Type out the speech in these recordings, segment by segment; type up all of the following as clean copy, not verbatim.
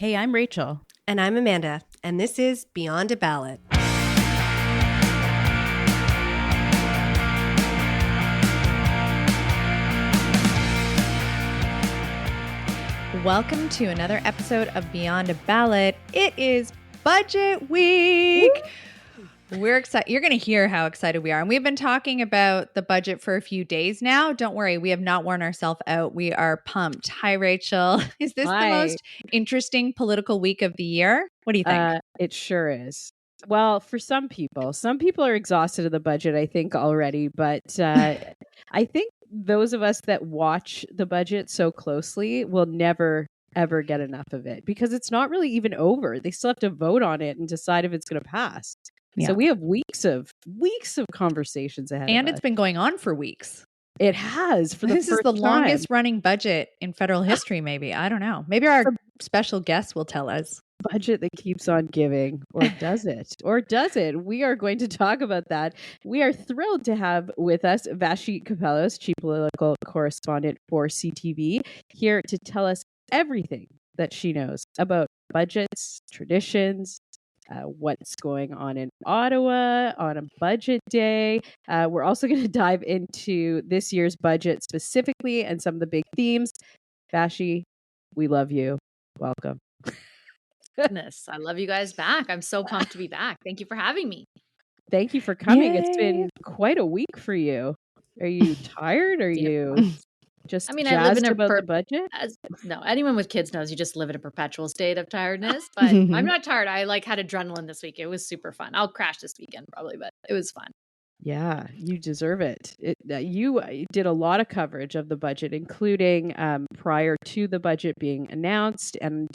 Hey, I'm Rachael. And I'm Amanda, and this is Beyond a Ballot. Welcome to another episode of Beyond a Ballot. It is budget week. We're excited. You're going to hear how excited we are. And we've been talking about the budget for a few days now. Don't worry, we have not worn ourselves out. We are pumped. Hi, Rachael. Is this the most interesting political week of the year? What do you think? It sure is. Well, for some people are exhausted of the budget, I think, already. But I think those of us that watch the budget so closely will never, ever get enough of it because it's not really even over. They still have to vote on it and decide if it's going to pass. Yeah. So we have weeks of conversations ahead and of us. It's been going on for weeks. It has. This is the longest running budget in federal history, maybe. I don't know. Maybe our special guest will tell us. Budget that keeps on giving, or does it? Or does it? We are going to talk about that. We are thrilled to have with us Vassy Kapelos, Chief Political Correspondent for CTV, here to tell us everything that she knows about budgets, traditions, what's going on in Ottawa on a budget day. We're also going to dive into this year's budget specifically and some of the big themes. Vassy, we love you. Welcome. Goodness, I love you guys back. I'm so pumped to be back. Thank you for having me. Thank you for coming. Yay. It's been quite a week for you. Are you tired? Are you just I live in about the budget? No, anyone with kids knows you just live in a perpetual state of tiredness, but I'm not tired. I had adrenaline this week. It was super fun. I'll crash this weekend probably, but it was fun. Yeah, you deserve it. You did a lot of coverage of the budget, including prior to the budget being announced and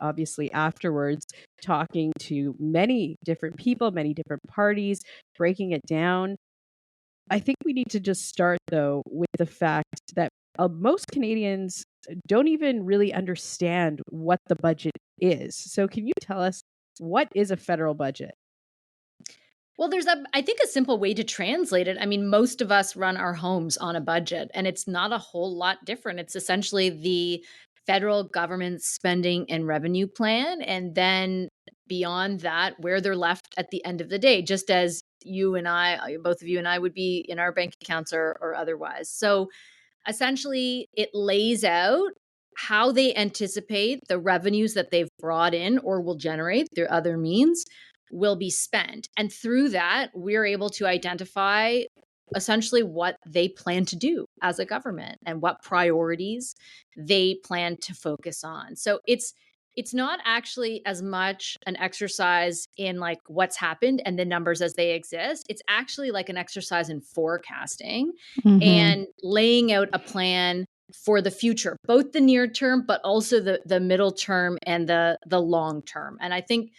obviously afterwards, talking to many different people, many different parties, breaking it down. I think we need to just start, though, with the fact that most Canadians don't even really understand what the budget is. So can you tell us what is a federal budget? Well, there's I think a simple way to translate it. I mean, most of us run our homes on a budget, and it's not a whole lot different. It's essentially the federal government's spending and revenue plan. And then beyond that, where they're left at the end of the day, just as you and I, both of you and I would be in our bank accounts or otherwise. So essentially, it lays out how they anticipate the revenues that they've brought in or will generate through other means will be spent. And through that, we're able to identify essentially what they plan to do as a government and what priorities they plan to focus on. So it's not actually as much an exercise in like what's happened and the numbers as they exist. It's actually like an exercise in forecasting and laying out a plan for the future, both the near term, but also the middle term and the long term. And I think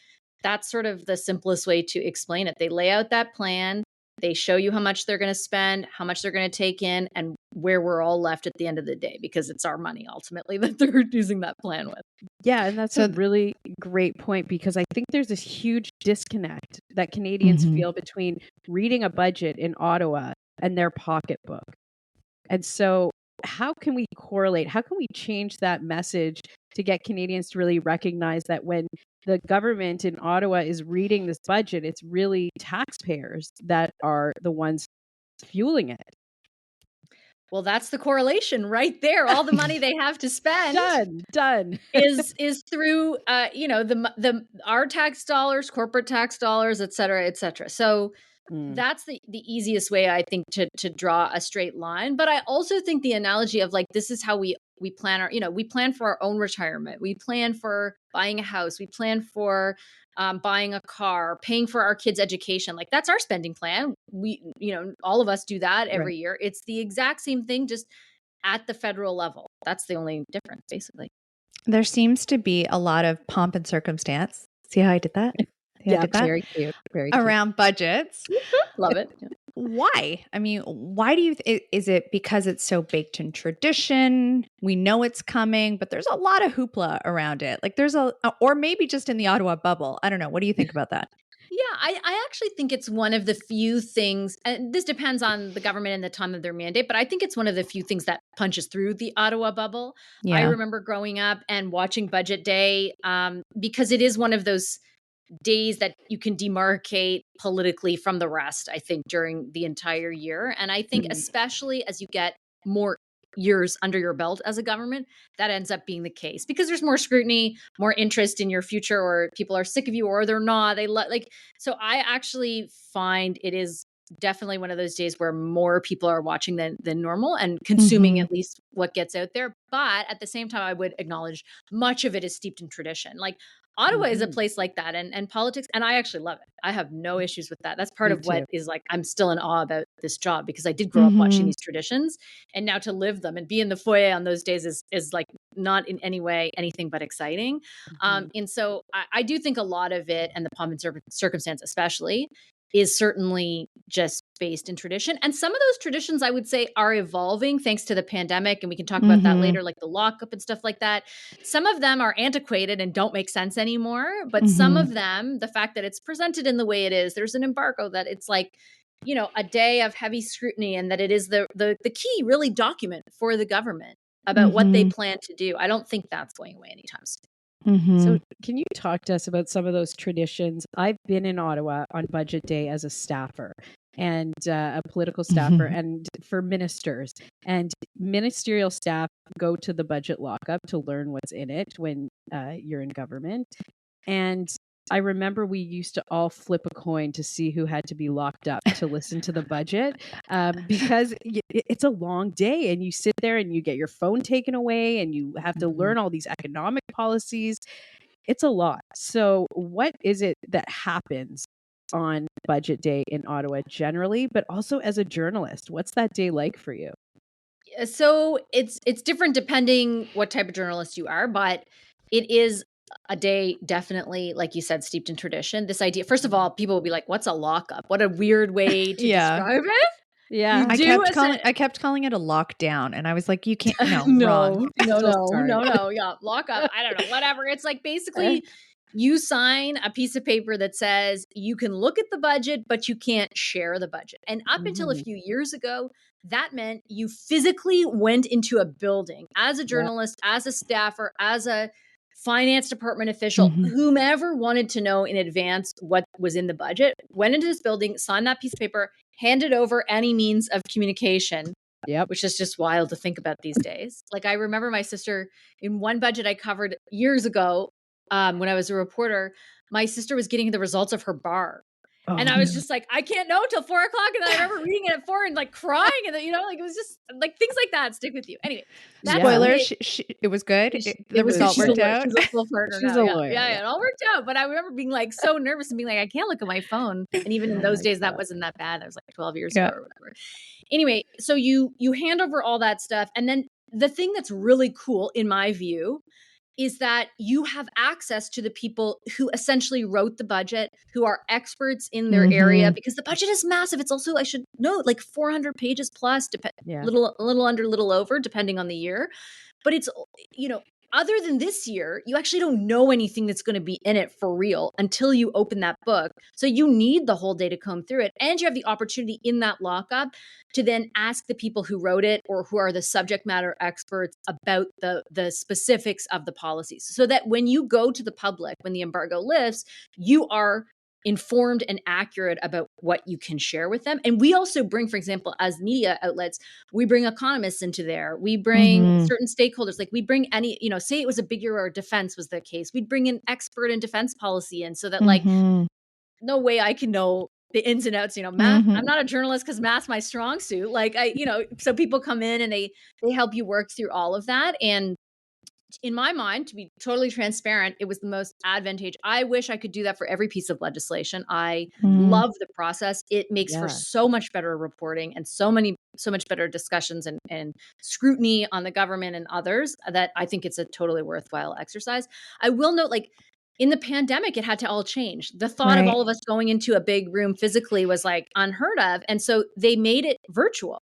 that's sort of the simplest way to explain it. They lay out that plan. They show you how much they're going to spend, how much they're going to take in, and where we're all left at the end of the day, because it's our money ultimately that they're using that plan with. Yeah, and that's a really great point, because I think there's this huge disconnect that Canadians feel between reading a budget in Ottawa and their pocketbook. And so how can we correlate? How can we change that message to get Canadians to really recognize that when the government in Ottawa is reading this budget, it's really taxpayers that are the ones fueling it? Well, that's the correlation right there. All the money they have to spend done is through our tax dollars, corporate tax dollars, et cetera, et cetera. So that's the easiest way, I think, to draw a straight line. But I also think the analogy of like, this is how we plan we plan for our own retirement. We plan for buying a house. We plan for buying a car, paying for our kids' education. Like that's our spending plan. We, all of us do that every year. It's the exact same thing, just at the federal level. That's the only difference, basically. There seems to be a lot of pomp and circumstance. See how I did that? Yeah, very cute. Very cute. Around budgets. Love it. Why? I mean, why do you, is it because it's so baked in tradition? We know it's coming, but there's a lot of hoopla around it. Like or maybe just in the Ottawa bubble. I don't know. What do you think about that? Yeah, I actually think it's one of the few things, and this depends on the government and the time of their mandate, but I think it's one of the few things that punches through the Ottawa bubble. I Yeah. remember growing up and watching Budget Day because it is one of those days that you can demarcate politically from the rest, I think, during the entire year. And I think, especially as you get more years under your belt as a government, that ends up being the case because there's more scrutiny, more interest in your future, or people are sick of you or they're not. So I actually find it is definitely one of those days where more people are watching than normal and consuming at least what gets out there. But at the same time, I would acknowledge much of it is steeped in tradition. Like Ottawa is a place like that, and politics, and I actually love it. I have no issues with that. That's part Me of what too. is like, I'm still in awe about this job because I did grow up watching these traditions, and now to live them and be in the foyer on those days is like not in any way anything but exciting. And so I do think a lot of it, and the pomp and circumstance especially, is certainly just based in tradition. And some of those traditions, I would say, are evolving thanks to the pandemic. And we can talk about that later, like the lockup and stuff like that. Some of them are antiquated and don't make sense anymore. But some of them, the fact that it's presented in the way it is, there's an embargo, that it's like, a day of heavy scrutiny, and that it is the key really document for the government about what they plan to do. I don't think that's going away anytime soon. So can you talk to us about some of those traditions? I've been in Ottawa on Budget Day as a staffer and a political staffer and for ministers, and ministerial staff go to the budget lockup to learn what's in it when you're in government. And I remember we used to all flip a coin to see who had to be locked up to listen to the budget because it's a long day and you sit there and you get your phone taken away and you have to learn all these economic policies. It's a lot. So what is it that happens on Budget Day in Ottawa generally, but also as a journalist? What's that day like for you? So it's different depending what type of journalist you are, but it is a day definitely, like you said, steeped in tradition. This idea, first of all, people will be like, "What's a lockup? What a weird way to describe it." Yeah. I kept calling it a lockdown, and I was like, you can't, no, wrong. No. Yeah, lockup. I don't know, whatever. It's like basically you sign a piece of paper that says you can look at the budget, but you can't share the budget. And up until a few years ago, that meant you physically went into a building as a journalist, as a staffer, as a finance department official, whomever wanted to know in advance what was in the budget, went into this building, signed that piece of paper, handed over any means of communication. Yep. Which is just wild to think about these days. Like I remember my sister in one budget I covered years ago, when I was a reporter, my sister was getting the results of her bar. And I was just like, I can't know till 4:00. And I remember reading it at 4 and like crying. And like, it was just like things like that stick with you. Anyway, spoiler, it was good. The result worked out. She's a full partner She's now. a lawyer. Yeah, it all worked out. But I remember being like so nervous and being like, I can't look at my phone. And even in those days, that wasn't that bad. That was like 12 years ago or whatever. Anyway, so you hand over all that stuff. And then the thing that's really cool, in my view, is that you have access to the people who essentially wrote the budget, who are experts in their area, because the budget is massive. It's also, I should note, like 400 pages plus, little under, little over, depending on the year. But it's, other than this year, you actually don't know anything that's going to be in it for real until you open that book. So you need the whole day to comb through it. And you have the opportunity in that lockup to then ask the people who wrote it or who are the subject matter experts about the specifics of the policies. So that when you go to the public, when the embargo lifts, you are informed and accurate about what you can share with them. And we also bring, for example, as media outlets, we bring economists into there. We bring certain stakeholders, like we bring any, say it was a big year or defense was the case. We'd bring an expert in defense policy. And so that like, no way I can know the ins and outs, math. I'm not a journalist because math's my strong suit. Like so people come in and they help you work through all of that. And in my mind, to be totally transparent, it was the most advantageous. I wish I could do that for every piece of legislation. I love the process. It makes for so much better reporting and so much better discussions and scrutiny on the government and others that I think it's a totally worthwhile exercise. I will note, like, in the pandemic, it had to all change. The thought of all of us going into a big room physically was like unheard of. And so they made it virtual.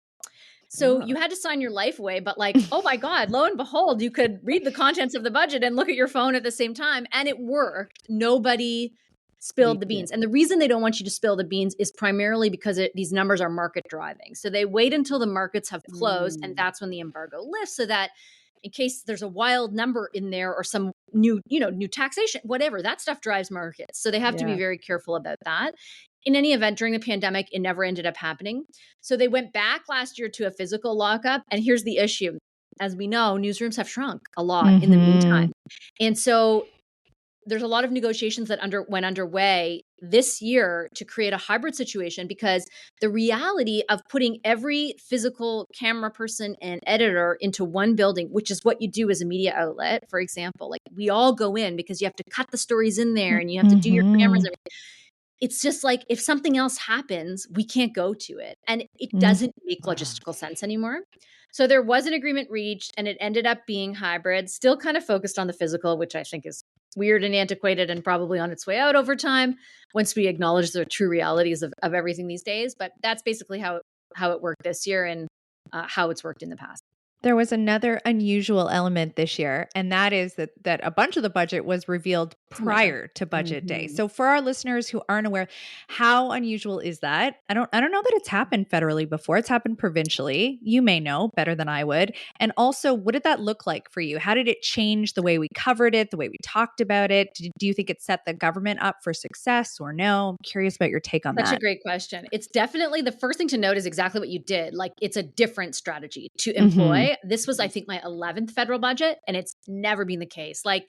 So you had to sign your life away, but like, oh my God, lo and behold, you could read the contents of the budget and look at your phone at the same time. And it worked. Nobody spilled the beans. And the reason they don't want you to spill the beans is primarily because these numbers are market driving. So they wait until the markets have closed, and that's when the embargo lifts, so that in case there's a wild number in there or some new taxation, whatever, that stuff drives markets. So they have to be very careful about that. In any event, during the pandemic, it never ended up happening. So they went back last year to a physical lockup. And here's the issue. As we know, newsrooms have shrunk a lot in the meantime. And so there's a lot of negotiations that went underway this year to create a hybrid situation, because the reality of putting every physical camera person and editor into one building, which is what you do as a media outlet, for example, like we all go in because you have to cut the stories in there and you have to do your cameras and everything. It's just like, if something else happens, we can't go to it. And it doesn't make logistical sense anymore. So there was an agreement reached, and it ended up being hybrid, still kind of focused on the physical, which I think is weird and antiquated and probably on its way out over time once we acknowledge the true realities of everything these days. But that's basically how it worked this year, and how it's worked in the past. There was another unusual element this year, and that is that a bunch of the budget was revealed prior to budget day. So for our listeners who aren't aware, how unusual is that? I don't know that it's happened federally before. It's happened provincially. You may know better than I would. And also, what did that look like for you? How did it change the way we covered it, the way we talked about it? Do you think it set the government up for success or no? I'm curious about your take on that. Such a great question. It's definitely, the first thing to note is exactly what you did. Like, it's a different strategy to employ. This was, I think, my 11th federal budget, and it's never been the case. Like,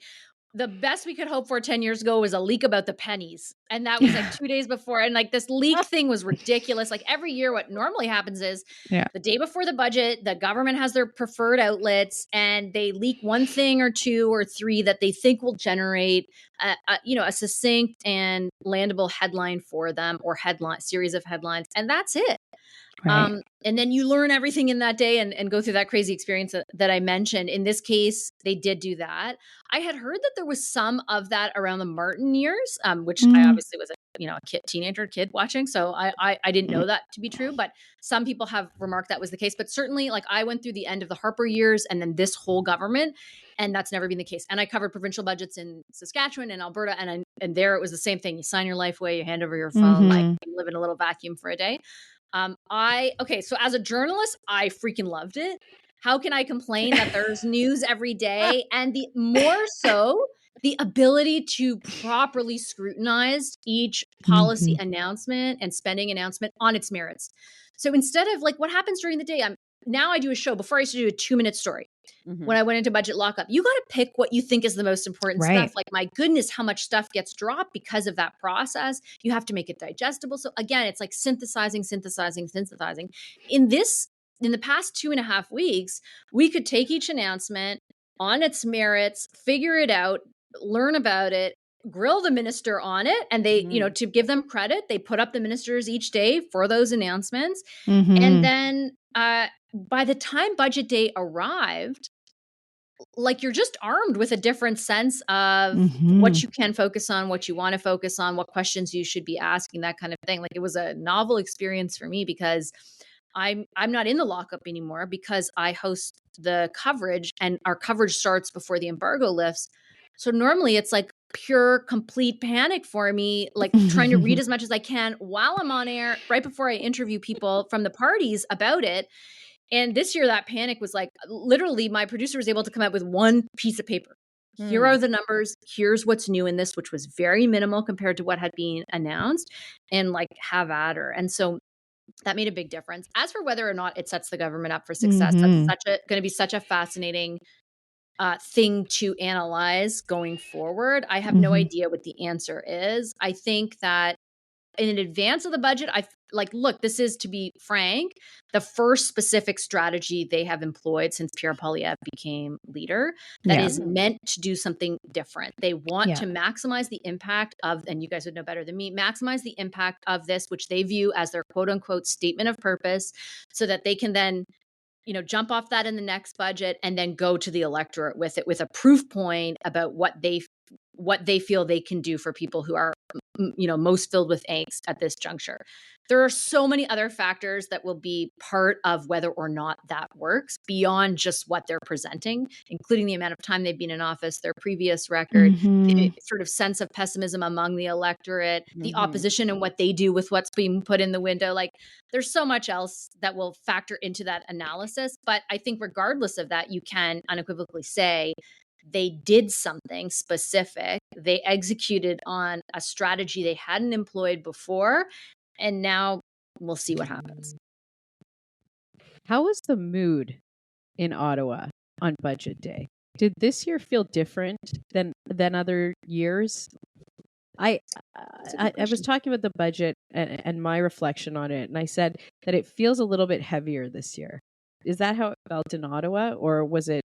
the best we could hope for 10 years ago was a leak about the pennies. And that was like 2 days before. And like, this leak thing was ridiculous. Like, every year, what normally happens is the day before the budget, the government has their preferred outlets and they leak one thing or two or three that they think will generate a succinct and landable headline for them, or series of headlines. And that's it. Right. And then you learn everything in that day and go through that crazy experience that I mentioned. In this case, they did do that. I had heard that there was some of that around the Martin years, which I obviously was a teenager kid watching. So I didn't know that to be true, but some people have remarked that was the case. But certainly, like, I went through the end of the Harper years and then this whole government, and that's never been the case. And I covered provincial budgets in Saskatchewan and Alberta, and there it was the same thing. You sign your life away, you hand over your phone, like you live in a little vacuum for a day. So as a journalist, I freaking loved it. How can I complain that there's news every day? And the more so, the ability to properly scrutinize each policy announcement and spending announcement on its merits. So instead of, like, what happens during the day, now I do a show. Before, I used to do a 2-minute story. When I went into budget lockup, you got to pick what you think is the most important stuff. Like, my goodness, how much stuff gets dropped because of that process. You have to make it digestible. So again, it's like synthesizing. In the past 2.5 weeks, we could take each announcement on its merits, figure it out, learn about it, grill the minister on it. And they, to give them credit, they put up the ministers each day for those announcements. And then by the time budget day arrived, like, you're just armed with a different sense of what you can focus on, what you want to focus on, what questions you should be asking, that kind of thing. Like, it was a novel experience for me, because I'm not in the lockup anymore, because I host the coverage, and our coverage starts before the embargo lifts. So normally it's like pure, complete panic for me, like trying to read as much as I can while I'm on air, right before I interview people from the parties about it. And this year, that panic was like, literally, my producer was able to come up with one piece of paper. Here are the numbers. Here's what's new in this, which was very minimal compared to what had been announced, and like, have at her. And so that made a big difference. As for whether or not it sets the government up for success, that's going to be such a fascinating thing to analyze going forward. I have no idea what the answer is. I think that in advance of the budget, look, this is, to be frank, the first specific strategy they have employed since Pierre Poilievre became leader that is meant to do something different. They want to maximize the impact of, and you guys would know better than me, maximize the impact of this, which they view as their quote unquote statement of purpose, so that they can then, jump off that in the next budget and then go to the electorate with it, with a proof point about what they what they feel they can do for people who are, most filled with angst at this juncture. There are so many other factors that will be part of whether or not that works beyond just what they're presenting, including the amount of time they've been in office, their previous record, the sort of sense of pessimism among the electorate, the opposition and what they do with what's being put in the window. Like, there's so much else that will factor into that analysis. But I think regardless of that, you can unequivocally say they did something specific. They executed on a strategy they hadn't employed before. And now we'll see what happens. How was the mood in Ottawa on budget day? Did this year feel different than other years? I was talking about the budget and my reflection on it, and I said that it feels a little bit heavier this year. Is that how it felt in Ottawa, or was it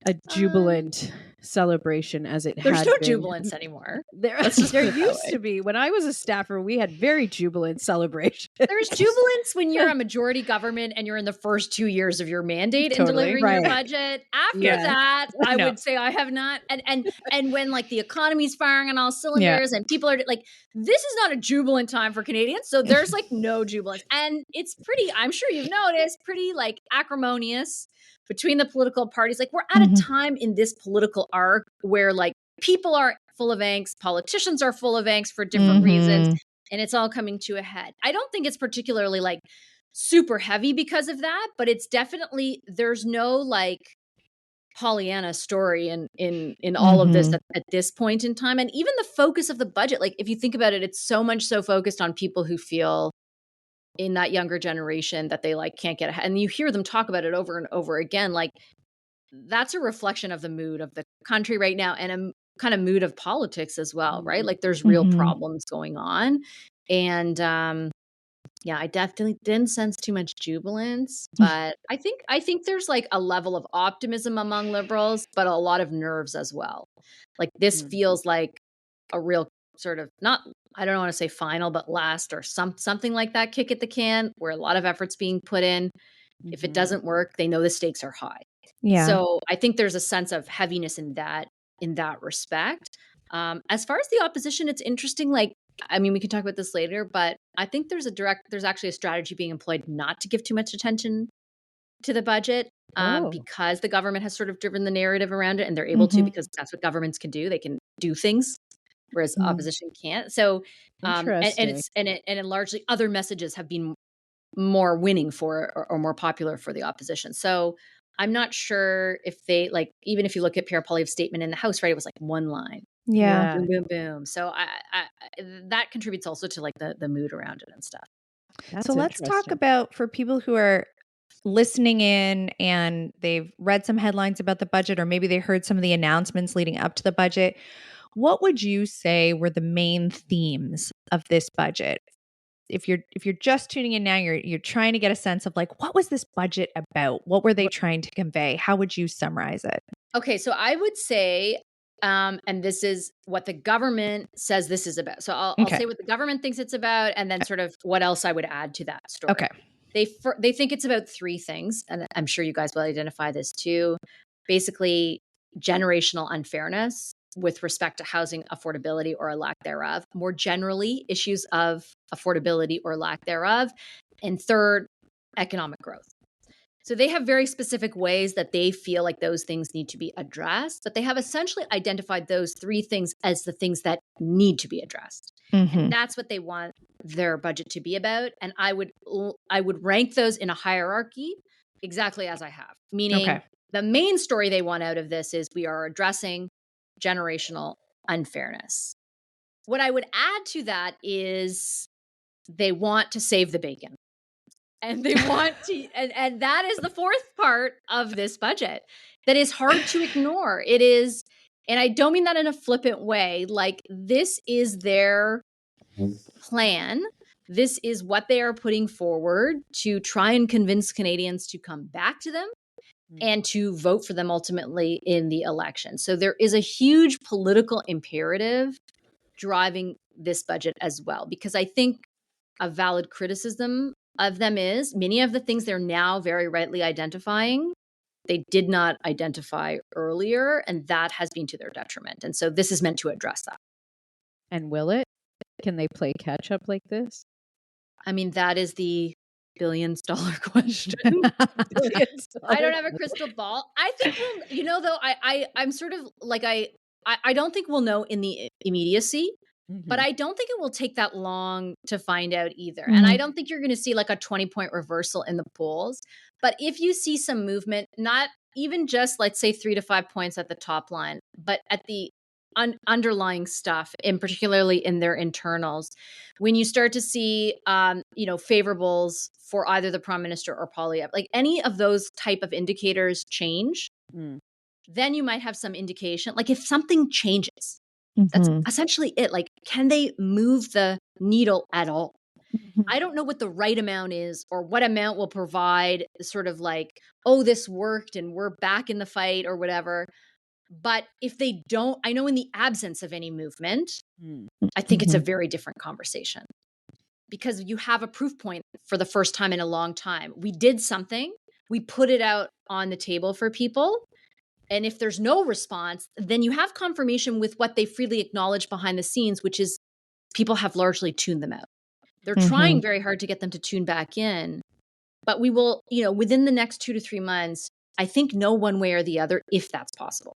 a jubilant celebration as it There's had no been? jubilance anymore. There Let's just put it that used way. to be. When I was a staffer, we had very jubilant celebrations. There's jubilance when you're a majority government and you're in the first 2 years of your mandate and delivering your budget. After that, I would say I have not. And when like the economy's firing on all cylinders and people are like, this is not a jubilant time for Canadians. So there's like no jubilance. And it's pretty, I'm sure you've noticed, pretty like acrimonious between the political parties. Like, we're at a time in this political arc where like people are full of angst, politicians are full of angst for different reasons, and it's all coming to a head. I don't think it's particularly like super heavy because of that, but it's definitely, there's no like Pollyanna story in all of this at this point in time. And even the focus of the budget, like if you think about it, it's so much so focused on people who feel in that younger generation that they like can't get ahead. And you hear them talk about it over and over again. Like, that's a reflection of the mood of the country right now, and a kind of mood of politics as well, right? Like, there's real problems going on. And I definitely didn't sense too much jubilance, but I think there's like a level of optimism among Liberals, but a lot of nerves as well. Like, this feels like a real sort of, not, I don't want to say final, but last or something like that, kick at the can, where a lot of effort's being put in. If it doesn't work, they know the stakes are high. Yeah. So I think there's a sense of heaviness in that respect. As far as the opposition, it's interesting. Like, I mean, we can talk about this later, but I think there's actually a strategy being employed not to give too much attention to the budget, because the government has sort of driven the narrative around it, and they're able to, because that's what governments can do. They can do things, whereas opposition can't. So, and largely other messages have been more winning for or more popular for the opposition. So I'm not sure if they, like, even if you look at Pierre Poilievre's statement in the House, right, it was like one line. Yeah. Boom, boom, boom. So I that contributes also to like the mood around it and stuff. That's so let's talk about, for people who are listening in and they've read some headlines about the budget, or maybe they heard some of the announcements leading up to the budget, what would you say were the main themes of this budget? If you're just tuning in now, you're trying to get a sense of like, what was this budget about? What were they trying to convey? How would you summarize it? Okay, so I would say, and this is what the government says this is about. So I'll say what the government thinks it's about, and then sort of what else I would add to that story. Okay. They think it's about three things, and I'm sure you guys will identify this too. Basically, generational unfairness with respect to housing affordability or a lack thereof. More generally, issues of affordability or lack thereof. And third, economic growth. So they have very specific ways that they feel like those things need to be addressed, but they have essentially identified those three things as the things that need to be addressed. And that's what they want their budget to be about. And I would rank those in a hierarchy exactly as I have, meaning the main story they want out of this is we are addressing generational unfairness. What I would add to that is they want to save the bacon. And they want to, and that is the fourth part of this budget that is hard to ignore. It is, and I don't mean that in a flippant way, like, this is their plan. This is what they are putting forward to try and convince Canadians to come back to them and to vote for them ultimately in the election. So there is a huge political imperative driving this budget as well, because I think a valid criticism of them is many of the things they're now very rightly identifying they did not identify earlier, and that has been to their detriment. And so this is meant to address that. And will it? Can they play catch up like this? I mean, that is the billions-dollar question. I don't have a crystal ball. I think we'll, though, I'm sort of like, I don't think we'll know in the immediacy, but I don't think it will take that long to find out either. And I don't think you're going to see like a 20-point reversal in the polls. But if you see some movement, not even just, let's say, 3 to 5 points at the top line, but at the underlying stuff, and particularly in their internals, when you start to see, favorables for either the prime minister or Poilievre, like any of those type of indicators change, then you might have some indication. Like if something changes, that's essentially it. Like, can they move the needle at all? I don't know what the right amount is or what amount will provide sort of like, oh, this worked and we're back in the fight or whatever. But if they don't, I know in the absence of any movement, I think it's a very different conversation because you have a proof point for the first time in a long time. We did something, we put it out on the table for people. And if there's no response, then you have confirmation with what they freely acknowledge behind the scenes, which is people have largely tuned them out. They're trying very hard to get them to tune back in. But we will, within the next 2 to 3 months, I think know one way or the other if that's possible.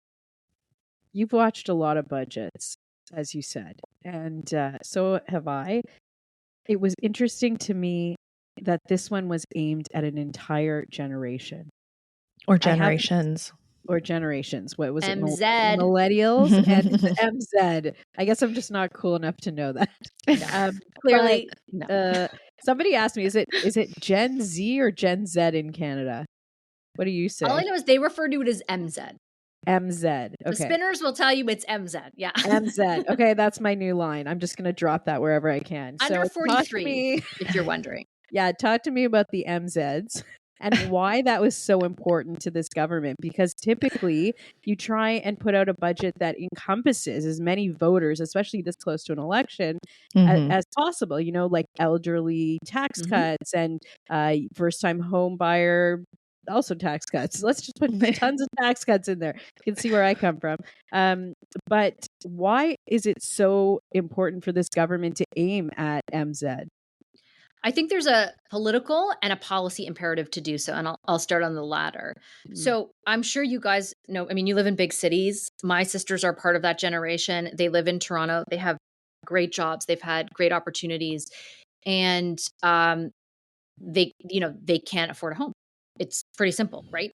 You've watched a lot of budgets, as you said, and so have I. It was interesting to me that this one was aimed at an entire generation. Or generations. Or generations. What was it? MZ. Millennials and MZ. I guess I'm just not cool enough to know that. Clearly. Somebody asked me, is it Gen Z or Gen Z in Canada? What do you say? All I know is they refer to it as MZ. MZ. Okay. The spinners will tell you it's MZ. Yeah. MZ. Okay, that's my new line. I'm just going to drop that wherever I can. Under so 43, if you're wondering. Yeah, talk to me about the MZs and why that was so important to this government. Because typically you try and put out a budget that encompasses as many voters, especially this close to an election, as possible. Like elderly tax cuts and first-time home buyer. Also tax cuts. Let's just put tons of tax cuts in there. You can see where I come from. But why is it so important for this government to aim at MZ? I think there's a political and a policy imperative to do so. And I'll start on the latter. So I'm sure you guys know, you live in big cities. My sisters are part of that generation. They live in Toronto. They have great jobs. They've had great opportunities. And they can't afford a home. It's pretty simple, right?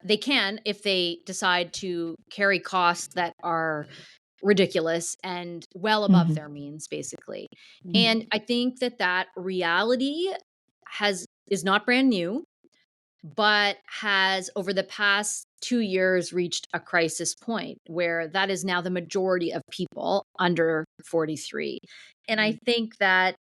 They can if they decide to carry costs that are ridiculous and well above their means, basically. And I think that reality is not brand new, but has over the past 2 years reached a crisis point where that is now the majority of people under 43. And I think that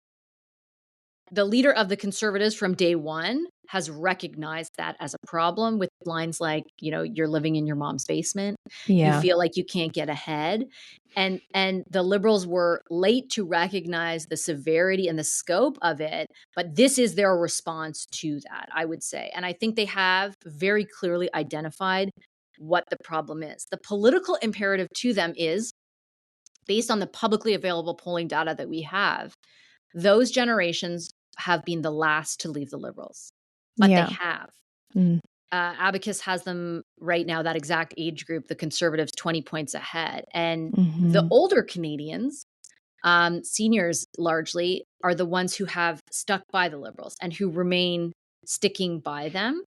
the leader of the Conservatives from day one has recognized that as a problem with lines like, you're living in your mom's basement. Yeah. You feel like you can't get ahead. And the Liberals were late to recognize the severity and the scope of it. But this is their response to that, I would say. And I think they have very clearly identified what the problem is. The political imperative to them is, based on the publicly available polling data that we have, those generations have been the last to leave the Liberals, but they have. Abacus has them right now, that exact age group, the Conservatives, 20 points ahead. And the older Canadians, seniors largely, are the ones who have stuck by the Liberals and who remain sticking by them.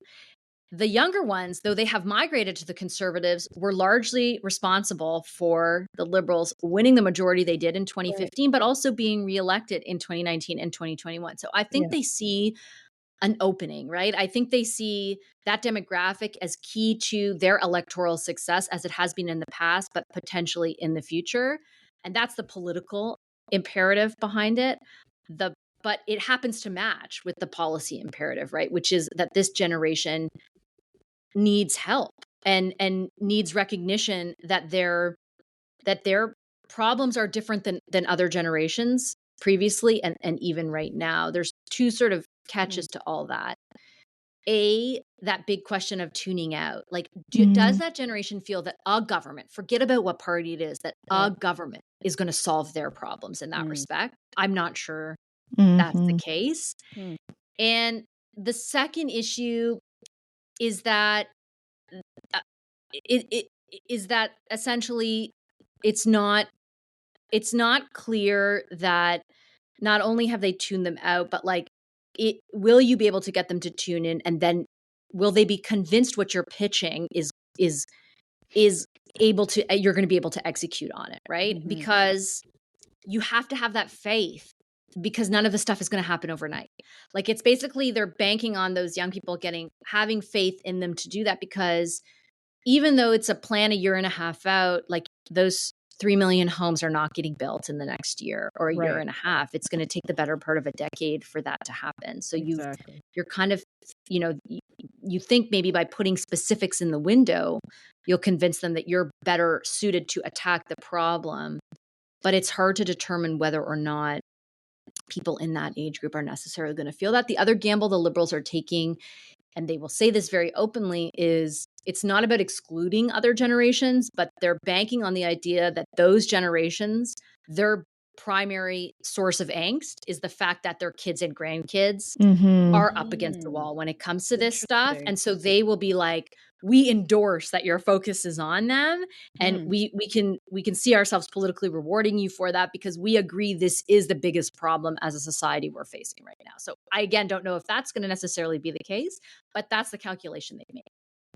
The younger ones, though they have migrated to the Conservatives, were largely responsible for the Liberals winning the majority they did in 2015, but also being reelected in 2019 and 2021. So I think they see an opening, right? I think they see that demographic as key to their electoral success as it has been in the past, but potentially in the future. And that's the political imperative behind it. But it happens to match with the policy imperative, right? Which is that this generation needs help and needs recognition that their problems are different than other generations previously and even right now. There's two sort of catches to all that. that big question of tuning out. Like, Mm. does that generation feel that a government, forget about what party it is, that a government is going to solve their problems in that respect? I'm not sure that's the case. And the second issue is that that essentially it's not clear that not only have they tuned them out, but like, will you be able to get them to tune in, and then will they be convinced what you're pitching is able to, you're going to be able to execute on it, right? Because you have to have that faith, because none of the stuff is going to happen overnight. Like, it's basically they're banking on those young people having faith in them to do that, because even though it's a plan a year and a half out, like, those 3 million homes are not getting built in the next year or a year and a half. It's going to take the better part of a decade for that to happen. So you're kind of, you think maybe by putting specifics in the window, you'll convince them that you're better suited to attack the problem. But it's hard to determine whether or not people in that age group are necessarily going to feel that. The other gamble the Liberals are taking, and they will say this very openly, is it's not about excluding other generations, but they're banking on the idea that those generations, their primary source of angst is the fact that their kids and grandkids are up against the wall when it comes to this stuff. And so they will be like, we endorse that your focus is on them, and we can see ourselves politically rewarding you for that, because we agree this is the biggest problem as a society we're facing right now. So I, again, don't know if that's going to necessarily be the case, but that's the calculation they've made.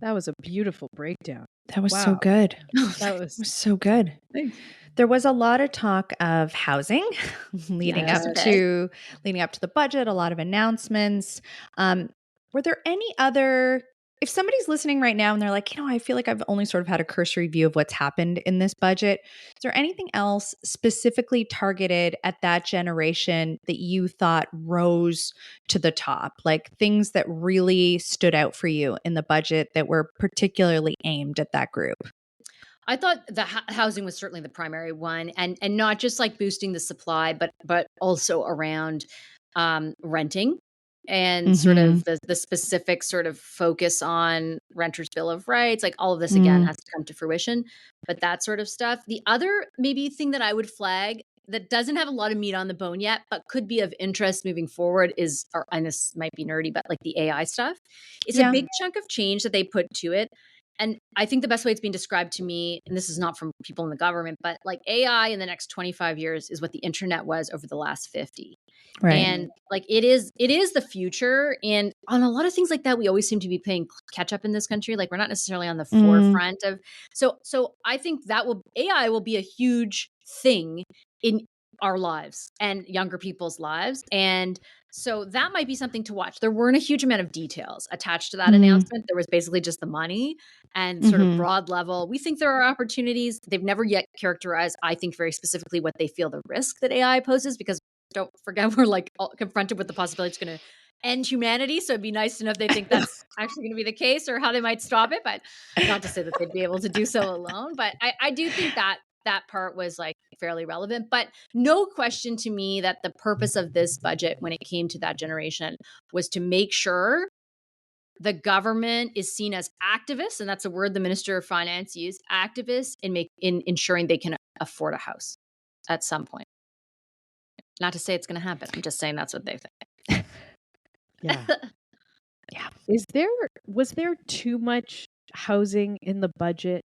That was a beautiful breakdown. That was so good. That was so good. Thanks. There was a lot of talk of housing leading up to the budget, a lot of announcements. Were there any other, if somebody's listening right now and they're like, I feel like I've only sort of had a cursory view of what's happened in this budget, is there anything else specifically targeted at that generation that you thought rose to the top? Like things that really stood out for you in the budget that were particularly aimed at that group? I thought the housing was certainly the primary one, and not just like boosting the supply, but also around renting, and sort of the specific sort of focus on renters' bill of rights. Like, all of this again has to come to fruition, but that sort of stuff. The other maybe thing that I would flag that doesn't have a lot of meat on the bone yet, but could be of interest moving forward is, and this might be nerdy, but like the AI stuff. It's a big chunk of change that they put to it. And I think the best way it's being described to me, and this is not from people in the government, but like AI in the next 25 years is what the internet was over the last 50. Right. And like, it is the future. And on a lot of things like that, we always seem to be playing catch up in this country. Like, we're not necessarily on the forefront of, so I think that AI will be a huge thing in our lives and younger people's lives. And so that might be something to watch. There weren't a huge amount of details attached to that announcement. There was basically just the money and sort of broad level. We think there are opportunities. They've never yet characterized, I think, very specifically what they feel the risk that AI poses, because don't forget, we're like confronted with the possibility it's going to end humanity. So it'd be nice to know if they think that's actually going to be the case, or how they might stop it. But not to say that they'd be able to do so alone. But I do think that part was like fairly relevant. But no question to me that the purpose of this budget, when it came to that generation, was to make sure the government is seen as activists, and that's a word the Minister of Finance used, activists in ensuring they can afford a house at some point. Not to say it's going to happen. I'm just saying that's what they think. Yeah. Was there too much housing in the budget?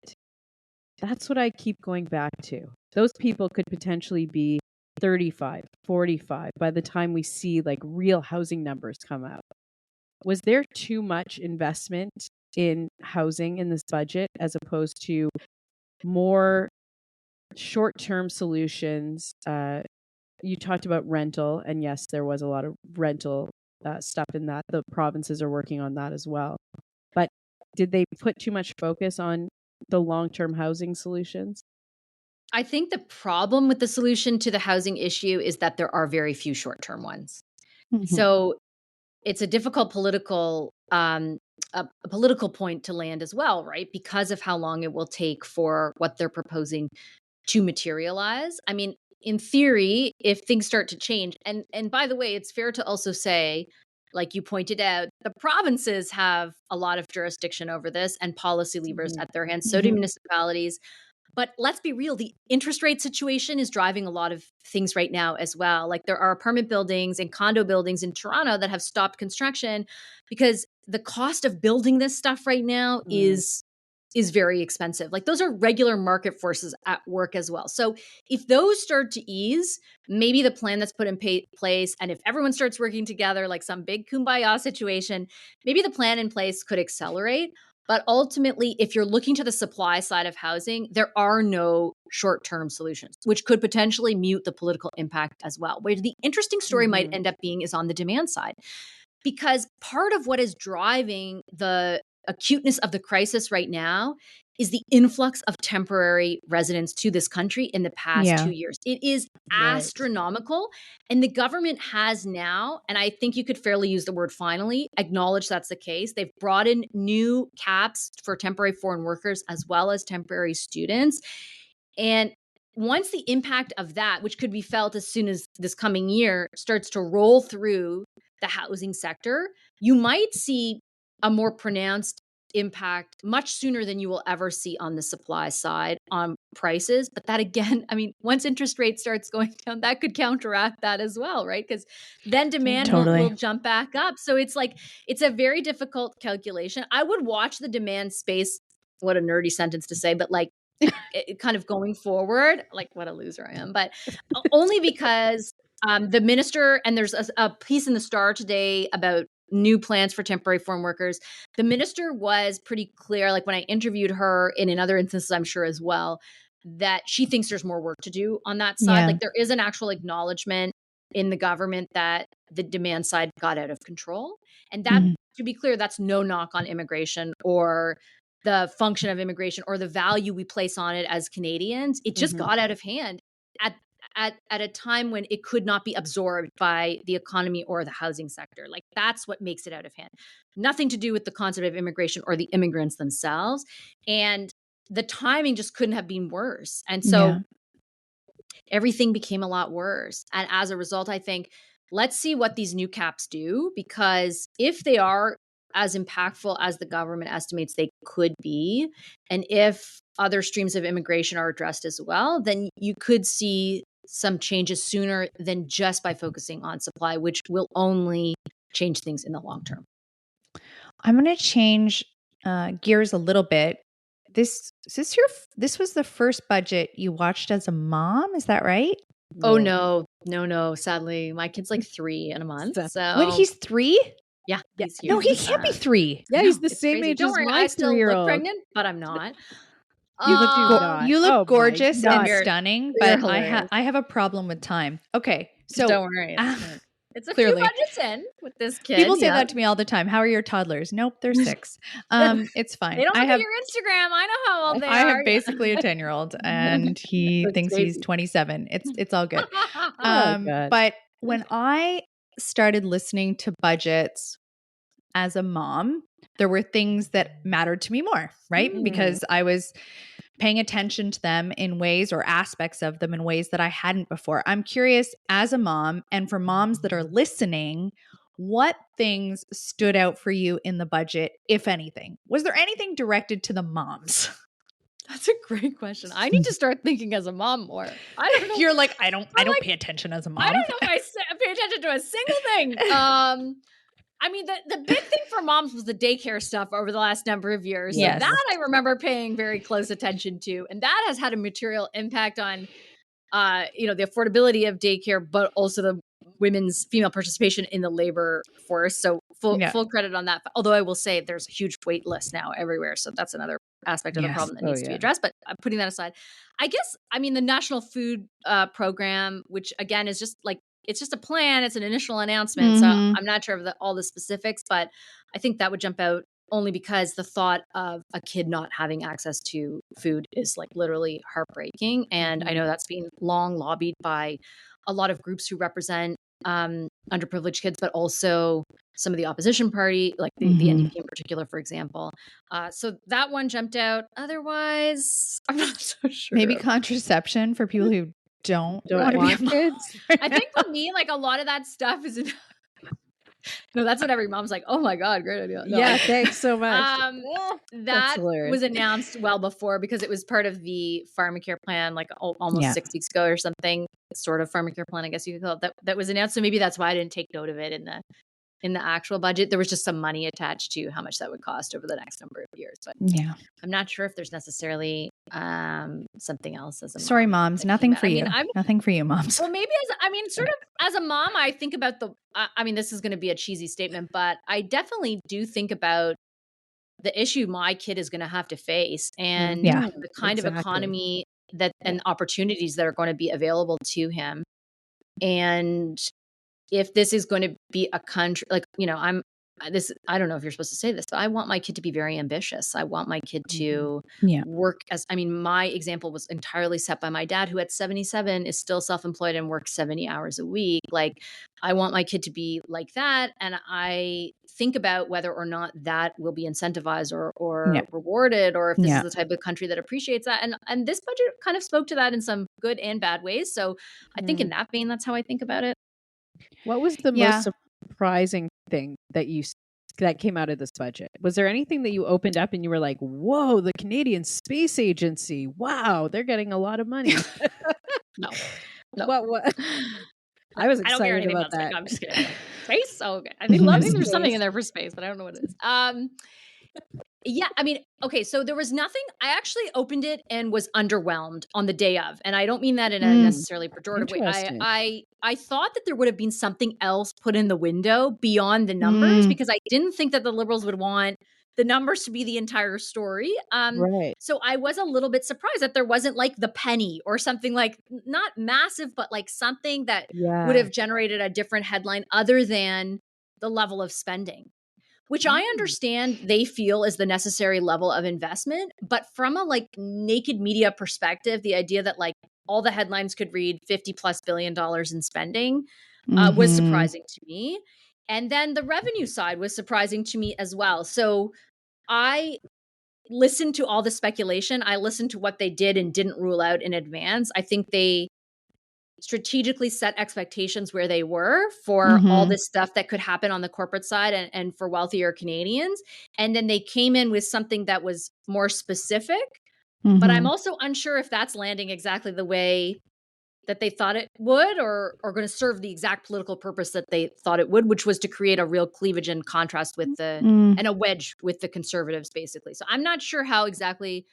That's what I keep going back to. Those people could potentially be 35, 45 by the time we see like real housing numbers come out. Was there too much investment in housing in this budget, as opposed to more short-term solutions? You talked about rental, and yes, there was a lot of rental stuff in that. The provinces are working on that as well. But did they put too much focus on the long-term housing solutions? I think the problem with the solution to the housing issue is that there are very few short-term ones. So it's a difficult political point to land as well, right? Because of how long it will take for what they're proposing to materialize. I mean, in theory, if things start to change, and by the way, it's fair to also say, like you pointed out, the provinces have a lot of jurisdiction over this and policy levers at their hands. So do municipalities. But let's be real, the interest rate situation is driving a lot of things right now as well. Like there are apartment buildings and condo buildings in Toronto that have stopped construction because the cost of building this stuff right now is very expensive. Like those are regular market forces at work as well. So if those start to ease, maybe the plan that's put in place, and if everyone starts working together like some big kumbaya situation, maybe the plan in place could accelerate. But ultimately, if you're looking to the supply side of housing, there are no short-term solutions, which could potentially mute the political impact as well. Where the interesting story might end up being is on the demand side, because part of what is driving the acuteness of the crisis right now is the influx of temporary residents to this country in the past 2 years. It is astronomical. And the government has now, and I think you could fairly use the word finally, acknowledge that's the case. They've brought in new caps for temporary foreign workers as well as temporary students. And once the impact of that, which could be felt as soon as this coming year, starts to roll through the housing sector, you might see a more pronounced impact much sooner than you will ever see on the supply side on prices. But that again, I mean, once interest rate starts going down, that could counteract that as well, right? Because then demand will jump back up. So it's like, it's a very difficult calculation. I would watch the demand space. What a nerdy sentence to say, but like, it kind of going forward, like what a loser I am, but only because the minister, and there's a piece in the Star today about new plans for temporary foreign workers. The minister was pretty clear, like when I interviewed her and in other instances, I'm sure as well, that she thinks there's more work to do on that side. Like there is an actual acknowledgement in the government that the demand side got out of control. And that, to be clear, that's no knock on immigration or the function of immigration or the value we place on it as Canadians. It just got out of hand at a time when it could not be absorbed by the economy or the housing sector. Like that's what makes it out of hand. Nothing to do with the concept of immigration or the immigrants themselves. And the timing just couldn't have been worse. And so everything became a lot worse. And as a result, I think, let's see what these new caps do, because if they are as impactful as the government estimates they could be, and if other streams of immigration are addressed as well, then you could see some changes sooner than just by focusing on supply, which will only change things in the long term. I'm going to change gears a little bit. This was the first budget you watched as a mom, is that right? Oh no. Sadly, my kid's like 3 in a month. So When he's 3? Yeah. No, he can't be 3. Yeah, he's the same crazy. age Don't as worry, my I still look 3-year-old. pregnant, but I'm not. You look gorgeous and God. stunning, You're but hilarious. I have a problem with time. Okay, so Don't worry. It's a clearly. few budgets in with this kid. People say that to me all the time. How are your toddlers? Nope, they're 6. It's fine. They don't look at your Instagram. I know how old they are. I have basically a 10-year-old, and he thinks he's 27. It's all good. But when I started listening to budgets as a mom, there were things that mattered to me more, right? Because I was paying attention to them in ways, or aspects of them in ways that I hadn't before. I'm curious, as a mom, and for moms that are listening, what things stood out for you in the budget, if anything? Was there anything directed to the moms? That's a great question. I need to start thinking as a mom more. I don't know. You're like, I don't pay attention as a mom. I don't know if I pay attention to a single thing. I mean, the big thing for moms was the daycare stuff over the last number of years. Yes. So that I remember paying very close attention to. And that has had a material impact on, the affordability of daycare, but also the women's female participation in the labor force. So full credit on that. Although I will say there's a huge wait list now everywhere. So that's another aspect of the problem that needs to be addressed. But I'm putting that aside. I guess, the National Food Program, which again is just like, it's just a plan. It's an initial announcement. So I'm not sure of all the specifics, but I think that would jump out only because the thought of a kid not having access to food is like literally heartbreaking. And I know that's been long lobbied by a lot of groups who represent underprivileged kids, but also some of the opposition party, like the NDP in particular, for example. So that one jumped out. Otherwise, I'm not so sure. Maybe contraception for people who don't want want kids. I think for me, like a lot of that stuff is No, that's what every mom's like, oh my God, great idea. No, Yeah, thanks so much. that hilarious. was announced well before because it was part of the pharmacare plan, like almost Yeah. 6 weeks ago or something. Sort of pharmacare plan, I guess you could call it. That was announced. So maybe that's why I didn't take note of it in the actual budget. There was just some money attached to how much that would cost over the next number of years. But Yeah. I'm not sure if there's necessarily something else as a Sorry, mom moms. thinking Nothing about. for you. I'm Nothing for you, moms. well, maybe sort of as a mom, I think about this is going to be a cheesy statement, but I definitely do think about the issue my kid is going to have to face and Yeah. the kind of economy and opportunities that are going to be available to him. And if this is going to be a country, like, I don't know if you're supposed to say this, but I want my kid to be very ambitious. I want my kid to work my example was entirely set by my dad, who at 77 is still self-employed and works 70 hours a week. Like, I want my kid to be like that. And I think about whether or not that will be incentivized or rewarded, or if this is the type of country that appreciates that. And this budget kind of spoke to that in some good and bad ways. So I think in that vein, that's how I think about it. What was the most surprising thing that came out of this budget? Was there anything that you opened up and you were like, whoa, the Canadian Space Agency, wow, they're getting a lot of money? No. What? I was excited I don't care anything about that. No, I'm just kidding. Space? Oh, okay. I think there's something in there for space, but I don't know what it is. Yeah, I mean, okay, so there was nothing. I actually opened it and was underwhelmed on the day of. And I don't mean that in a necessarily pejorative way. I thought that there would have been something else put in the window beyond the numbers, because I didn't think that the Liberals would want the numbers to be the entire story. Right. So I was a little bit surprised that there wasn't like the penny or something, like not massive, but like something that would have generated a different headline other than the level of spending, which I understand they feel is the necessary level of investment. But from a like naked media perspective, the idea that like all the headlines could read $50+ billion in spending was surprising to me. And then the revenue side was surprising to me as well. So I listened to all the speculation. I listened to what they did and didn't rule out in advance. I think they strategically set expectations where they were for all this stuff that could happen on the corporate side and for wealthier Canadians. And then they came in with something that was more specific, but I'm also unsure if that's landing exactly the way that they thought it would, or going to serve the exact political purpose that they thought it would, which was to create a real cleavage and contrast with and a wedge with the Conservatives, basically. So I'm not sure how exactly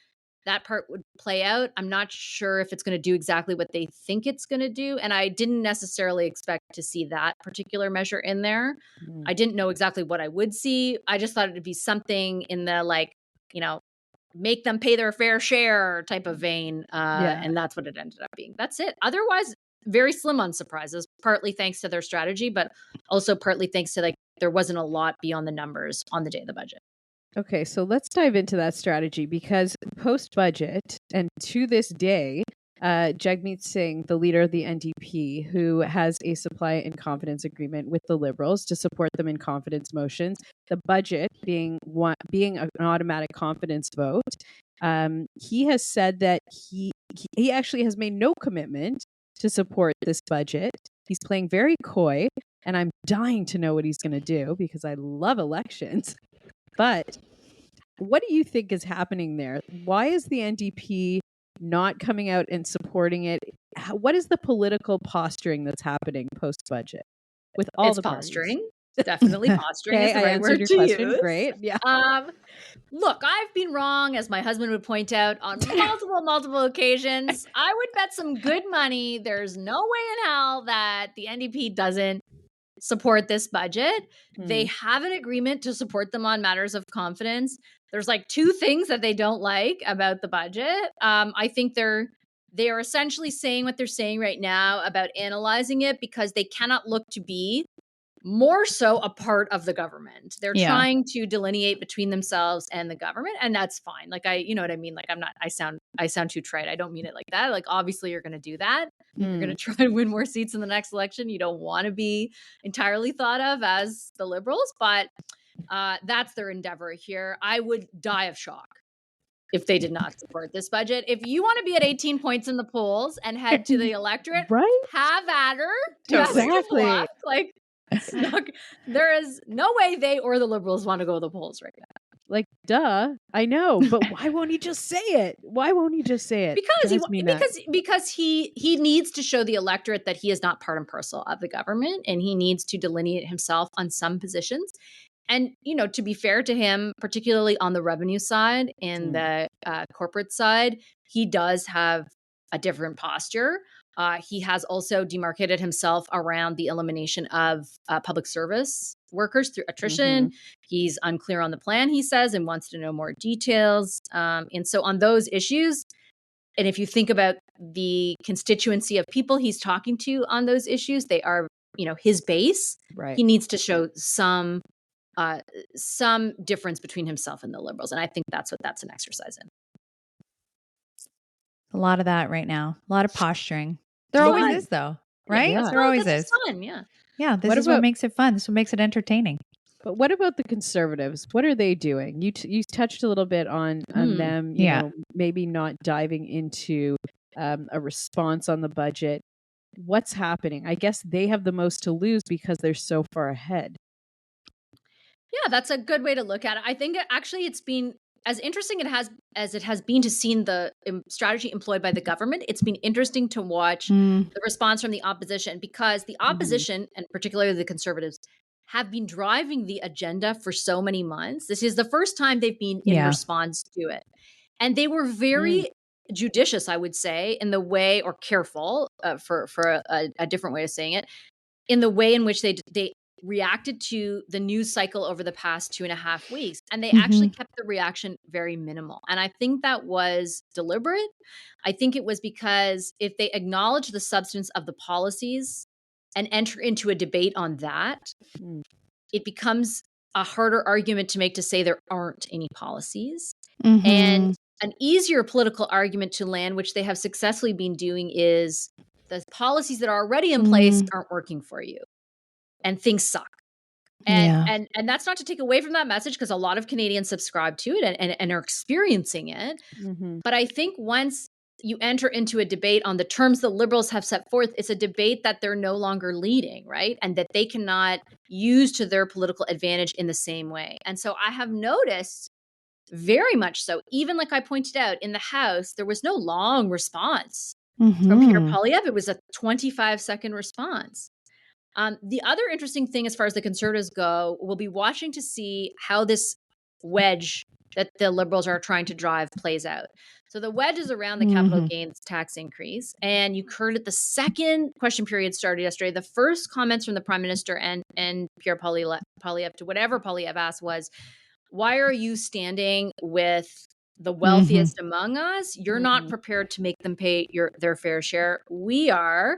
that part would play out. I'm not sure if it's going to do exactly what they think it's going to do. And I didn't necessarily expect to see that particular measure in there. I didn't know exactly what I would see. I just thought it'd be something in the like, make them pay their fair share type of vein. And that's what it ended up being. That's it. Otherwise, very slim on surprises, partly thanks to their strategy, but also partly thanks to like, there wasn't a lot beyond the numbers on the day of the budget. Okay, so let's dive into that strategy, because post-budget and to this day, Jagmeet Singh, the leader of the NDP, who has a supply and confidence agreement with the Liberals to support them in confidence motions, the budget being an automatic confidence vote, he has said that he actually has made no commitment to support this budget. He's playing very coy, and I'm dying to know what he's going to do because I love elections. But what do you think is happening there? Why is the NDP not coming out and supporting it? What is the political posturing that's happening post-budget with all the posturing? Parties? Definitely posturing is the right word to use. Great. Yeah. Look, I've been wrong, as my husband would point out, on multiple occasions. I would bet some good money there's no way in hell that the NDP doesn't support this budget. They have an agreement to support them on matters of confidence. There's like two things that they don't like about the budget. I think they are essentially saying what they're saying right now about analyzing it because they cannot look to be more so a part of the government. They're trying to delineate between themselves and the government, and that's fine. Like you know what I mean? Like I sound too trite. I don't mean it like that. Like obviously you're going to do that. You're going to try to win more seats in the next election. You don't want to be entirely thought of as the Liberals, but that's their endeavor here. I would die of shock if they did not support this budget. If you want to be at 18 points in the polls and head to the electorate, right? have at her. Exactly. Like There is no way they or the Liberals want to go to the polls right now. Like, duh, I know, but why won't he just say it? Why won't he just say it? Because he needs to show the electorate that he is not part and parcel of the government, and he needs to delineate himself on some positions. And, to be fair to him, particularly on the revenue side and the corporate side, he does have a different posture. He has also demarcated himself around the elimination of public service workers through attrition. He's unclear on the plan, he says, and wants to know more details. And so on those issues, and if you think about the constituency of people he's talking to on those issues, they are, his base. Right. He needs to show some difference between himself and the Liberals. And I think that's what that's an exercise in. A lot of that right now. A lot of posturing. There always is, though, right? Yeah. There always That's is. fun, yeah. Yeah, this is what makes it fun. This is what makes it entertaining. But what about the Conservatives? What are they doing? You touched a little bit on them, you know, maybe not diving into a response on the budget. What's happening? I guess they have the most to lose because they're so far ahead. Yeah, that's a good way to look at it. I think it's been as interesting as it has been to see the strategy employed by the government. It's been interesting to watch the response from the opposition, because the opposition, and particularly the Conservatives, have been driving the agenda for so many months. This is the first time they've been in response to it. And they were very judicious, I would say, in the way, or careful, for a different way of saying it, in the way in which they reacted to the news cycle over the past 2.5 weeks. And they actually kept the reaction very minimal. And I think that was deliberate. I think it was because if they acknowledge the substance of the policies and enter into a debate on that, it becomes a harder argument to make to say there aren't any policies. And an easier political argument to land, which they have successfully been doing, is the policies that are already in place aren't working for you and things suck. And that's not to take away from that message, because a lot of Canadians subscribe to it and are experiencing it. But I think once you enter into a debate on the terms the Liberals have set forth, it's a debate that they're no longer leading, right? And that they cannot use to their political advantage in the same way. And so I have noticed very much so, even like I pointed out in the House, there was no long response from Pierre Poilievre. It was a 25-second response. The other interesting thing, as far as the Conservatives go, we'll be watching to see how this wedge that the Liberals are trying to drive plays out. So the wedge is around the capital gains tax increase. And you heard it, the second question period started yesterday. The first comments from the Prime Minister and Pierre Poilievre to whatever Poilievre asked was, why are you standing with the wealthiest among us? You're not prepared to make them pay their fair share. We are.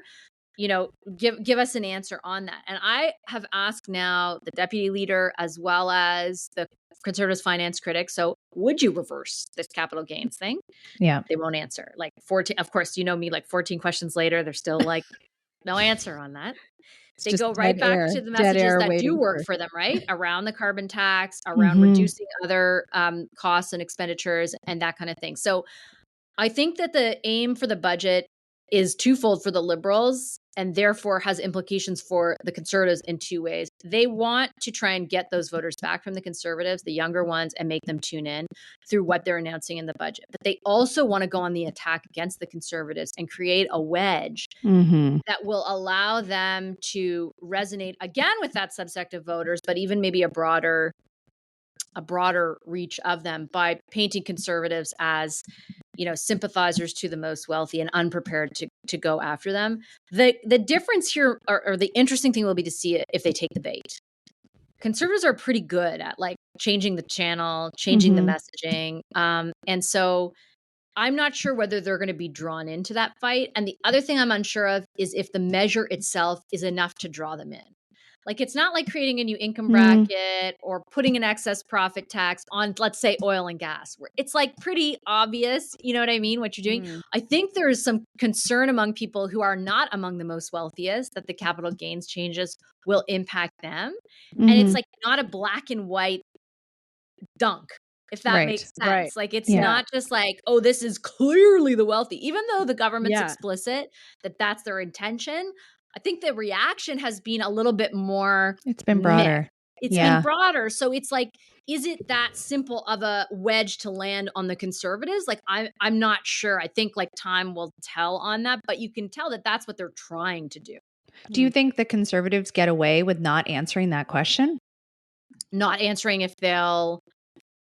Give us an answer on that. And I have asked now the deputy leader as well as the Conservatives finance critic, so would you reverse this capital gains thing? Yeah. They won't answer. Like 14, of course, me, like 14 questions later, they're still like, no answer on that. They go right back to the messages that do work for them, right? Around the carbon tax, around reducing other costs and expenditures and that kind of thing. So I think that the aim for the budget is twofold for the Liberals, and therefore has implications for the Conservatives in two ways. They want to try and get those voters back from the Conservatives, the younger ones, and make them tune in through what they're announcing in the budget. But they also want to go on the attack against the Conservatives and create a wedge that will allow them to resonate again with that subsect of voters, but even maybe a broader reach of them, by painting Conservatives as sympathizers to the most wealthy and unprepared to go after them. The difference here, or the interesting thing will be to see if they take the bait. Conservatives are pretty good at like changing the channel, changing the messaging. And so I'm not sure whether they're going to be drawn into that fight. And the other thing I'm unsure of is if the measure itself is enough to draw them in. Like, it's not like creating a new income bracket or putting an excess profit tax on, let's say, oil and gas, where it's like pretty obvious, you know what I mean, what you're doing. I think there is some concern among people who are not among the most wealthiest that the capital gains changes will impact them. And it's like not a black and white dunk, if that makes sense. Right. Like, it's not just like, oh, this is clearly the wealthy, even though the government's explicit that that's their intention. I think the reaction has been a little bit more It's been mixed. broader. It's Yeah. been broader. So it's like, is it that simple of a wedge to land on the conservatives? Like, I'm not sure. I think like time will tell on that, but you can tell that that's what they're trying to do. Do you think the conservatives get away with not answering that question? Not answering if they'll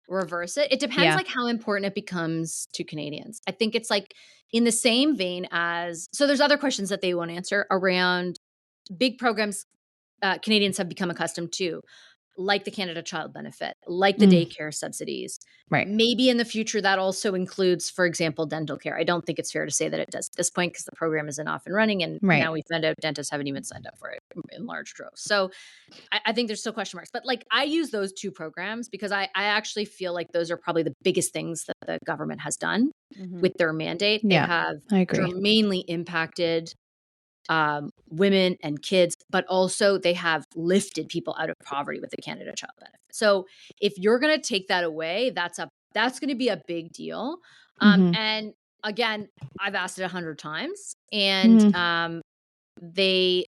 reverse it. It depends Yeah. like how important it becomes to Canadians. I think it's like in the same vein as, so there's other questions that they won't answer around big programs Canadians have become accustomed to, like the Canada Child Benefit, like the daycare subsidies. Right. Maybe in the future that also includes, for example, dental care. I don't think it's fair to say that it does at this point because the program isn't off and running. And Right. now we found out dentists haven't even signed up for it in large droves. So I think there's still question marks. But like I use those two programs because I actually feel like those are probably the biggest things that the government has done with their mandate. They Yeah, have I agree. mainly impacted women and kids, but also they have lifted people out of poverty with the Canada Child Benefit. So if you're going to take that away, that's going to be a big deal. And again, I've asked it 100 times, and they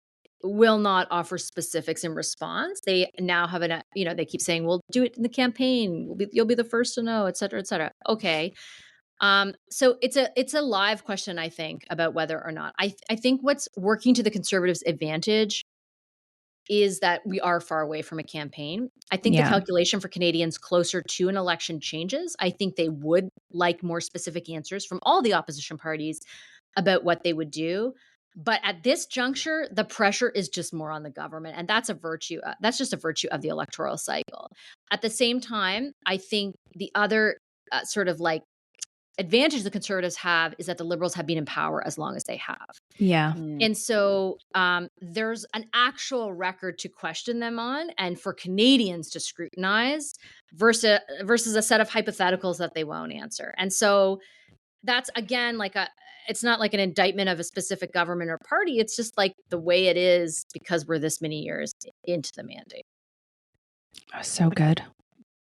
will not offer specifics in response. They now have they keep saying, "We'll do it in the campaign. You'll be the first to know," et cetera, et cetera. Okay. So it's a live question, I think, about whether or not. I think what's working to the Conservatives' advantage is that we are far away from a campaign. I think the calculation for Canadians closer to an election changes. I think they would like more specific answers from all the opposition parties about what they would do. But at this juncture, the pressure is just more on the government. And that's a virtue. That's just a virtue of the electoral cycle. At the same time, I think the other sort of like advantage the Conservatives have is that the Liberals have been in power as long as they have. Yeah. And so there's an actual record to question them on and for Canadians to scrutinize versus a set of hypotheticals that they won't answer. And so that's, again, it's not like an indictment of a specific government or party. It's just like the way it is because we're this many years into the mandate. So good.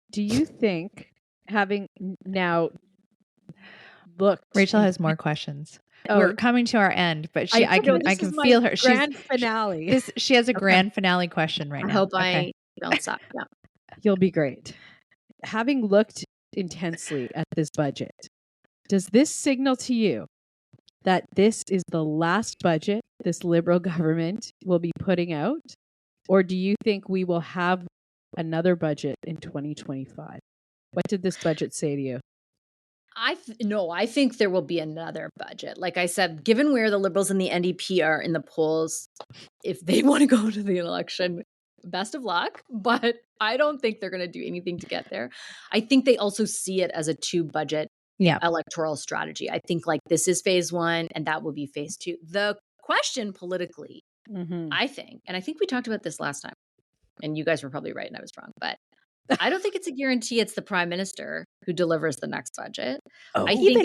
Do you think having now looked, Rachel has more questions. Oh. We're coming to our end, but I can my feel her. Grand finale. She has a grand finale question right now. I hope I don't suck. Yeah. You'll be great. Having looked intensely at this budget, does this signal to you that this is the last budget this Liberal government will be putting out? Or do you think we will have another budget in 2025? What did this budget say to you? I think there will be another budget. Like I said, given where the Liberals and the NDP are in the polls, if they want to go to the election, best of luck. But I don't think they're going to do anything to get there. I think they also see it as a two-budget electoral strategy. I think like this is phase one and that will be phase two. The question politically, I think, and I think we talked about this last time, and you guys were probably right and I was wrong, but I don't think it's a guarantee it's the prime minister who delivers the next budget. I think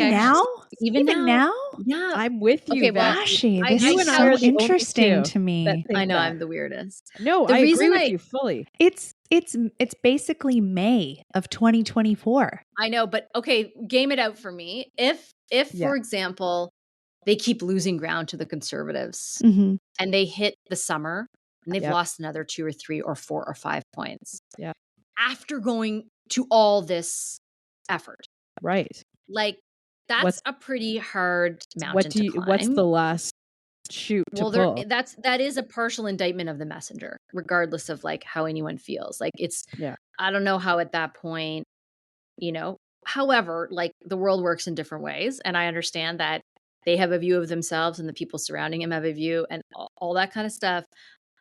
even now? Yeah. I'm with you. Okay, well, Vassy, this is so interesting to me. I know I'm the weirdest. No, I agree with you fully. It's basically May of 2024. I know, but okay, game it out for me. If for example, they keep losing ground to the Conservatives and they hit the summer and they've lost another 2 or 3 or 4 or 5 points. Yeah. After going to all this effort. Right. Like that's a pretty hard mountain to climb. What's the last shoot to pull? That is a partial indictment of the messenger, regardless of like how anyone feels. Like it's I don't know how at that point, however, like the world works in different ways. And I understand that they have a view of themselves and the people surrounding him have a view and all that kind of stuff.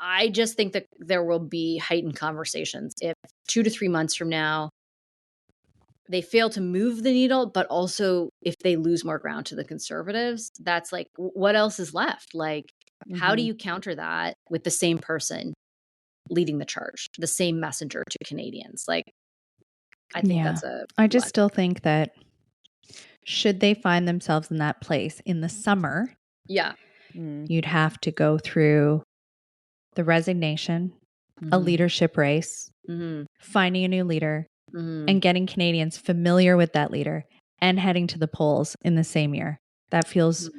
I just think that there will be heightened conversations if 2 to 3 months from now they fail to move the needle, but also if they lose more ground to the Conservatives, that's like, what else is left? Like, how do you counter that with the same person leading the charge, the same messenger to Canadians? Like, I think I just still think that should they find themselves in that place in the summer, you'd have to go through the resignation, a leadership race, finding a new leader, and getting Canadians familiar with that leader and heading to the polls in the same year. That feels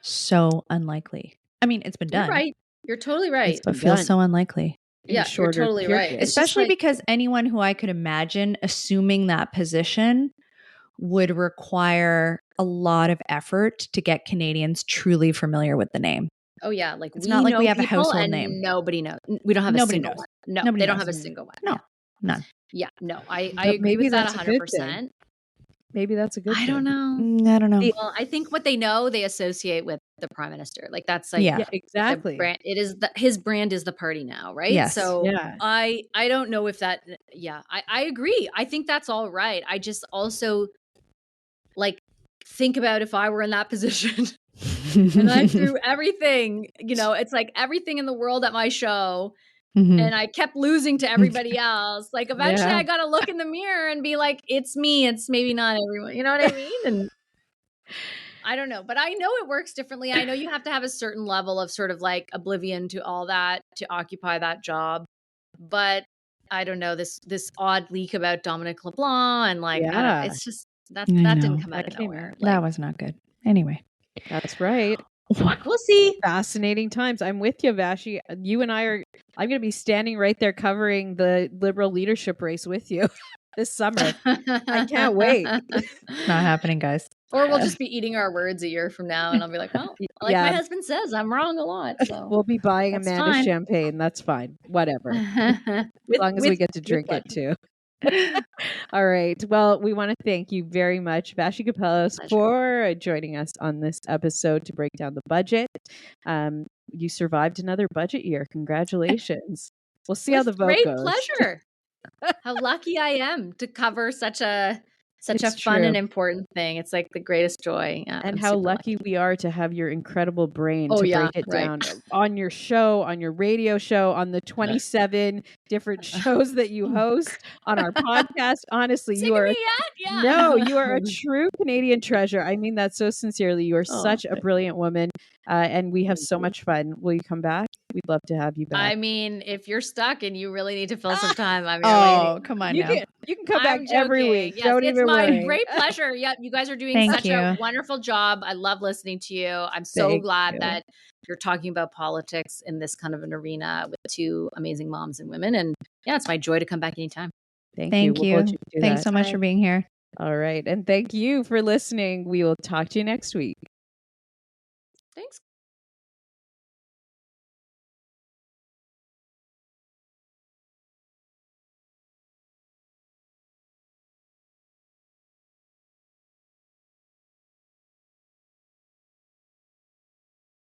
so unlikely. I mean, it's been done. You're right. You're totally right. But feels done. so unlikely. In a Yeah, you're shorter totally period. right. It's just Especially like- because anyone who I could imagine assuming that position would require a lot of effort to get Canadians truly familiar with the name. Oh yeah, like It's we not like know we have a people household and name. nobody knows. We don't have a Nobody single knows. one. No, Nobody they don't knows. have a single one. No, none. Yeah, no. I But agree maybe with that that's a good 100%. Maybe that's a good I thing. don't know. I don't know. Well, I think what they know they associate with the prime minister. Like that's like Yeah. Yeah, the exactly. brand. It is his brand is the party now, right? Yes. So Yeah. I don't know if that. Yeah, I agree. I think that's all right. I just also like think about if I were in that position and I threw everything. It's like everything in the world at my show. Mhm. And I kept losing to everybody else. Like eventually Yeah. I got to look in the mirror and be like, it's me. It's maybe not everyone. You know what I mean? And I don't know, but I know it works differently. I know you have to have a certain level of sort of like oblivion to all that to occupy that job. But I don't know, this odd leak about Dominic LeBlanc and like, Yeah. it's just that I didn't know. come out That of came nowhere. out. That Like, was not good. Anyway. That's right. we'll see. Fascinating times. I'm with you, Vassy. You and I'm going to be standing right there covering the Liberal leadership race with you this summer. I can't wait. Not happening, guys. Or we'll just be eating our words a year from now and I'll be like, well, like Yeah. my husband says, I'm wrong a lot. So We'll be buying That's Amanda fine. champagne. That's fine. Whatever. As long as we get to drink it too. All right. Well, we want to thank you very much, Vassy Kapelos, Pleasure. for joining us on this episode to break down the budget. You survived another budget year. Congratulations. We'll see how the vote great goes. pleasure. How lucky I am to cover such a It's fun true. and important thing. It's like the greatest joy. Yeah, And I'm how super lucky we are to have your incredible brain Oh, to yeah, break it right. down on your show, on your radio show, on the 27 different shows that you host, on our podcast. Honestly, Sick you of are me yet? Yeah. no, you are a true Canadian treasure. I mean that so sincerely. You are Oh, such a brilliant woman, and we have Thank so you. much fun. Will you come back? We'd love to have you back. I mean, if you're stuck and you really need to fill some time, I'm Oh, really come on you now. can come back I'm every joking. week. Yes, Don't it's even my worry. great pleasure. Yeah, you guys are doing Thank such a you. wonderful job. I love listening to you. I'm so Thank glad you. that you're talking about politics in this kind of an arena with two amazing moms and women. And yeah, it's my joy to come back anytime. Thank Thank We'll you. hold you to Thanks that. so much for being here. All right, and thank you for listening. We will talk to you next week. Thanks.